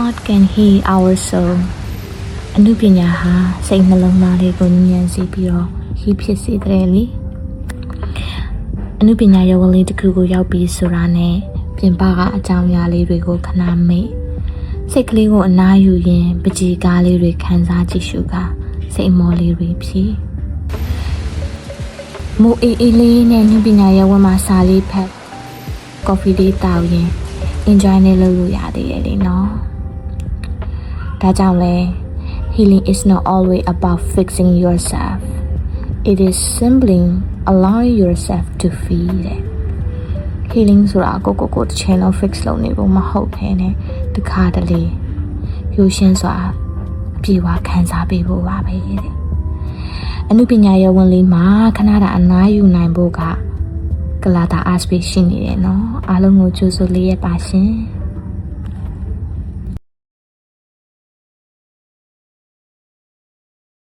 Art can heal our soul အနုပညာဟာစိတ်နှလုံးသားလေးကိုညံ့စေပြီးတော့ဟီးဖြစ်စေတယ်လေအနုပညာရုပ်လေးတစ်ခုကိုရောက်ပြီးဆိုတာနဲ့ပြင်ပကအကြောင်းအရာလေးတွေကိုခဏမေ့စိတ်ကလေးကိုအနားယူရင်ပကြည်ကားလေးတွေခံစားကြည့်ရှုကစိတ်မောလေးတွေဖြစ်မိုးအေးလေးနဲ့အနုပညာရုပ်မှာစာလေးဖတ်ကော်ဖီလေးတောက်ရင် enjoy နဲ့လုပ်လို့ရသေးတယ်လေနော်ဒါကြောင့်လဲ healing is not always about fixing yourself it is simply allowing yourself to feel it healing ဆိုတာကိုတစ်ချိန်လုံး fix လုပ်နေဖို့မဟုတ်ဘဲနဲ့တခါတလေရိုးရှင်းစွာအပြေဝခံစားပေးဖို့ပါပဲတဲ့အနုပညာရုပ်လေးမှာခဏတာအနားယူနိုင်ဖို့ကကလာတာ aspect ရှိနေတယ်နော်အားလုံးကိုကြိုးစိုးလေးရပါရှင်